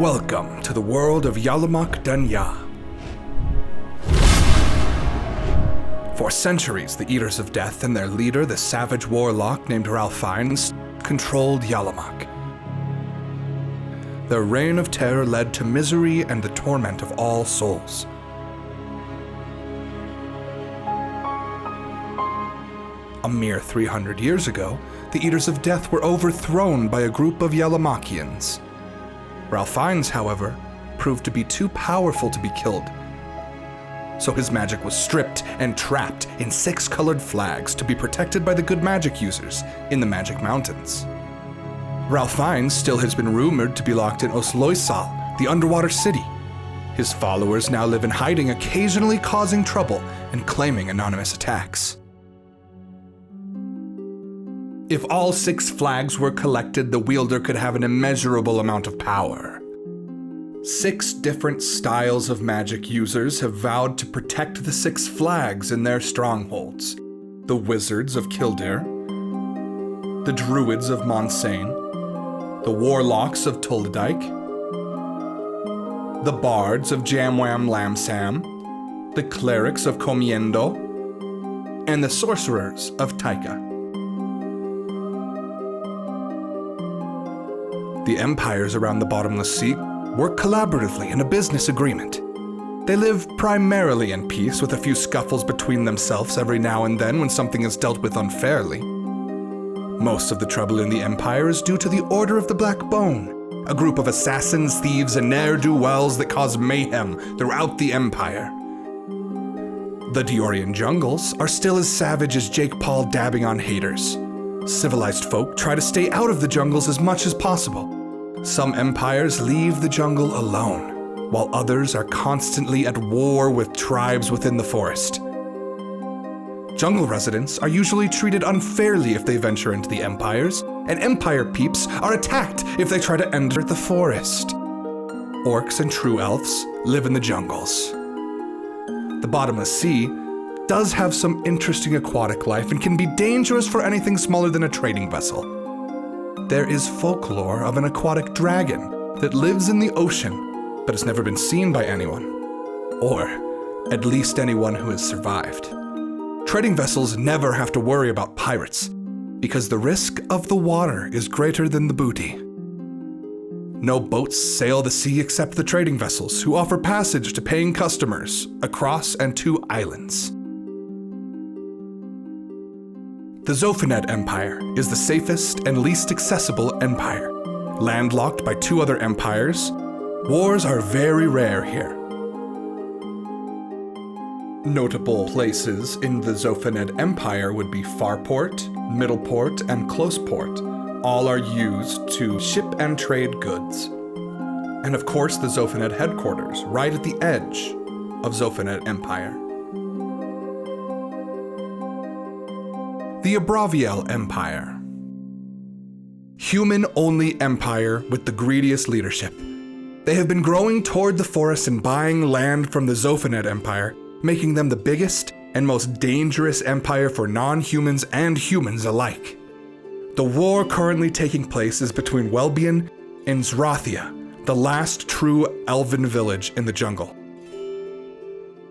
Welcome to the world of Yalamak, Dunya. For centuries, the Eaters of Death and their leader, the savage warlock named Ralph Fiennes, controlled Yalamak. Their reign of terror led to misery and the torment of all souls. A mere 300 years ago, the Eaters of Death were overthrown by a group of Yalamakians. Ralph Fiennes, however, proved to be too powerful to be killed. So his magic was stripped and trapped in 6 colored flags to be protected by the good magic users in the Magic Mountains. Ralph Fiennes still has been rumored to be locked in Osloisal, the underwater city. His followers now live in hiding, occasionally causing trouble and claiming anonymous attacks. If all 6 flags were collected, the wielder could have an immeasurable amount of power. 6 different styles of magic users have vowed to protect the 6 flags in their strongholds. The Wizards of Kildare, the Druids of Monsane, the Warlocks of Tuldike, the Bards of Jamwam Lamsam, the Clerics of Comiendo, and the Sorcerers of Taika. The empires around the Bottomless Sea work collaboratively in a business agreement. They live primarily in peace, with a few scuffles between themselves every now and then when something is dealt with unfairly. Most of the trouble in the empire is due to the Order of the Black Bone, a group of assassins, thieves, and ne'er-do-wells that cause mayhem throughout the empire. The Diorian jungles are still as savage as Jake Paul dabbing on haters. Civilized folk try to stay out of the jungles as much as possible. Some empires leave the jungle alone, while others are constantly at war with tribes within the forest. Jungle residents are usually treated unfairly if they venture into the empires, and empire peeps are attacked if they try to enter the forest. Orcs and true elves live in the jungles. The Bottomless Sea does have some interesting aquatic life and can be dangerous for anything smaller than a trading vessel. There is folklore of an aquatic dragon that lives in the ocean, but has never been seen by anyone, or at least anyone who has survived. Trading vessels never have to worry about pirates, because the risk of the water is greater than the booty. No boats sail the sea except the trading vessels, who offer passage to paying customers across and to islands. The Zophanet Empire is the safest and least accessible empire. Landlocked by 2 other empires, wars are very rare here. Notable places in the Zophanet Empire would be Farport, Middleport, and Closeport. All are used to ship and trade goods. And of course, the Zophanet headquarters, right at the edge of Zophanet Empire. The Abraviel Empire. Human-only empire with the greediest leadership. They have been growing toward the forest and buying land from the Zophanet Empire, making them the biggest and most dangerous empire for non-humans and humans alike. The war currently taking place is between Welbian and Zrathia, the last true elven village in the jungle.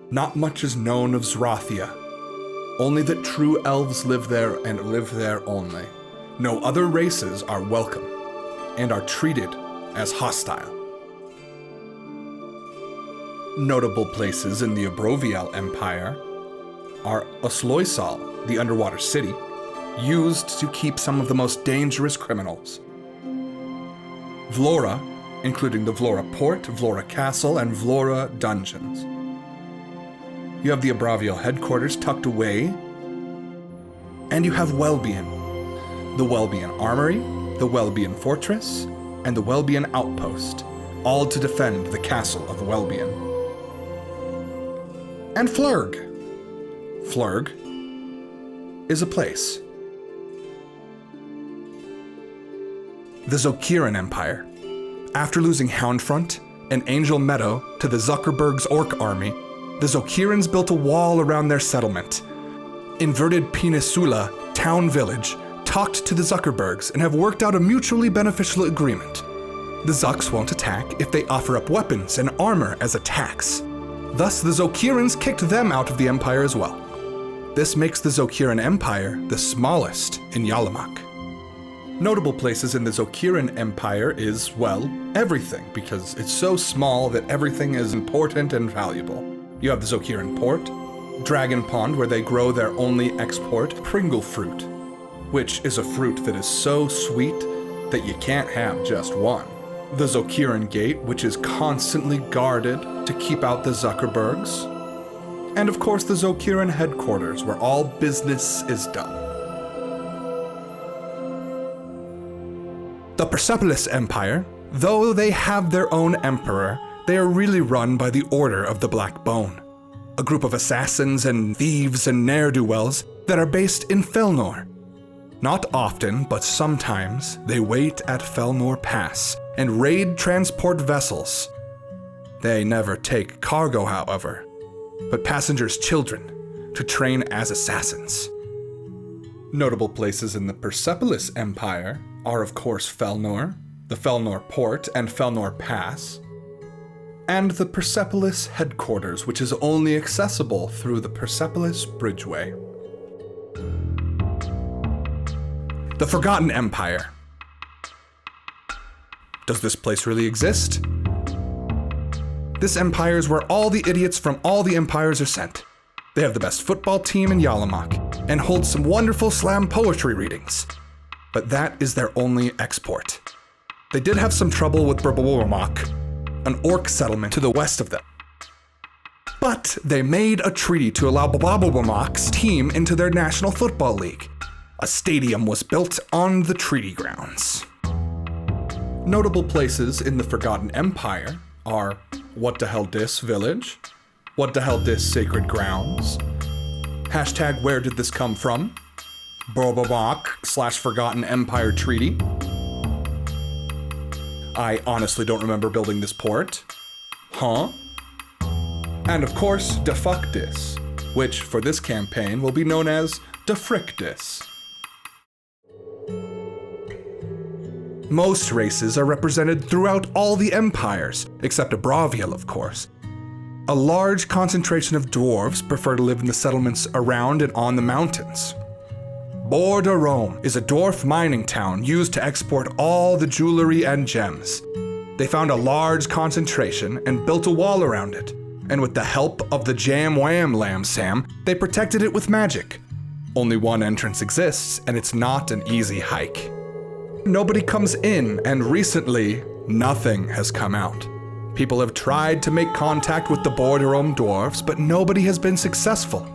Not much is known of Zrathia, only that true elves live there and live there only. No other races are welcome and are treated as hostile. Notable places in the Abrovial Empire are Osloisal, the underwater city, used to keep some of the most dangerous criminals. Vlora, including the Vlora Port, Vlora Castle, and Vlora Dungeons. You have the Abraviel headquarters tucked away, and you have Welbian, the Welbian Armory, the Welbian Fortress, and the Welbian Outpost, all to defend the castle of Welbian. And Flurg. Flurg is a place. The Zokiran Empire. After losing Houndfront and Angel Meadow to the Zuckerberg's Orc army, the Zokirans built a wall around their settlement. Inverted Peninsula Town Village talked to the Zuckerbergs and have worked out a mutually beneficial agreement. The Zuks won't attack if they offer up weapons and armor as a tax. Thus, the Zokirans kicked them out of the Empire as well. This makes the Zokiran Empire the smallest in Yalamak. Notable places in the Zokiran Empire is, well, everything, because it's so small that everything is important and valuable. You have the Zokiran Port, Dragon Pond, where they grow their only export, Pringle fruit, which is a fruit that is so sweet that you can't have just one. The Zokiran Gate, which is constantly guarded to keep out the Zuckerbergs. And of course the Zokiran headquarters, where all business is done. The Persepolis Empire, though they have their own emperor, they are really run by the Order of the Black Bone, a group of assassins and thieves and ne'er-do-wells that are based in Felnor. Not often, but sometimes, they wait at Felnor Pass and raid transport vessels. They never take cargo, however, but passengers' children to train as assassins. Notable places in the Persepolis Empire are, of course, Felnor, the Felnor Port and Felnor Pass, and the Persepolis headquarters, which is only accessible through the Persepolis Bridgeway. The Forgotten Empire. Does this place really exist? This empire is where all the idiots from all the empires are sent. They have the best football team in Yalamak and hold some wonderful slam poetry readings. But that is their only export. They did have some trouble with Yalamak, an orc settlement to the west of them. But they made a treaty to allow Yalamac's team into their National Football League. A stadium was built on the treaty grounds. Notable places in the Forgotten Empire are What the Hell Dis Village, What the Hell Dis Sacred Grounds, hashtag Where Did This Come From, Forgotten Empire Treaty. I honestly don't remember building this port. And of course, Defuctus, which for this campaign will be known as Defrictus. Most races are represented throughout all the empires, except Abraviel, of course. A large concentration of dwarves prefer to live in the settlements around and on the mountains. Borderome is a dwarf mining town used to export all the jewelry and gems. They found a large concentration and built a wall around it, and with the help of the Jam Wham Lam Sam, they protected it with magic. Only one entrance exists, and it's not an easy hike. Nobody comes in, and recently, nothing has come out. People have tried to make contact with the Borderome dwarves, but nobody has been successful.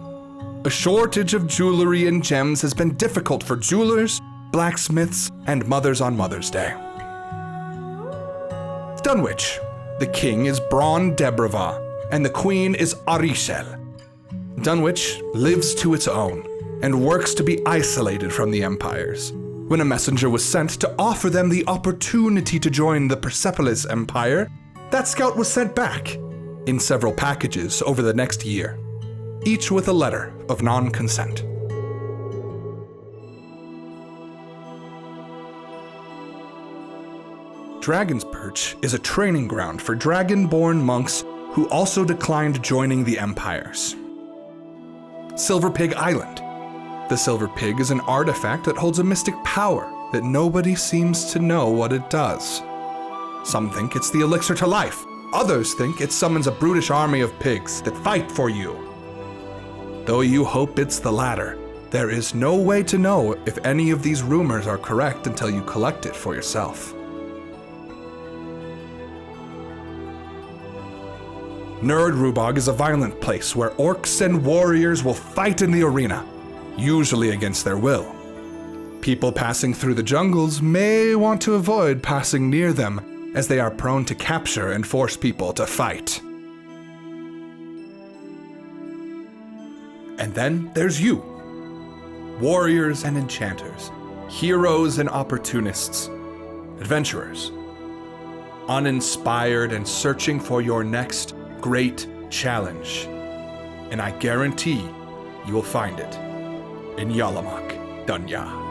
A shortage of jewelry and gems has been difficult for jewelers, blacksmiths, and mothers on Mother's Day. Dunwich. The king is Braun Debrava, and the queen is Arishel. Dunwich lives to its own, and works to be isolated from the empires. When a messenger was sent to offer them the opportunity to join the Persepolis Empire, that scout was sent back in several packages over the next year, each with a letter of non-consent. Dragon's Perch is a training ground for dragon-born monks who also declined joining the empires. Silver Pig Island. The Silver Pig is an artifact that holds a mystic power that nobody seems to know what it does. Some think it's the elixir to life. Others think it summons a brutish army of pigs that fight for you. Though you hope it's the latter, there is no way to know if any of these rumors are correct until you collect it for yourself. Nerd Rubog is a violent place where orcs and warriors will fight in the arena, usually against their will. People passing through the jungles may want to avoid passing near them, as they are prone to capture and force people to fight. And then there's you. Warriors and enchanters, heroes and opportunists, adventurers, uninspired and searching for your next great challenge. And I guarantee you will find it in Yalamak, Dunya.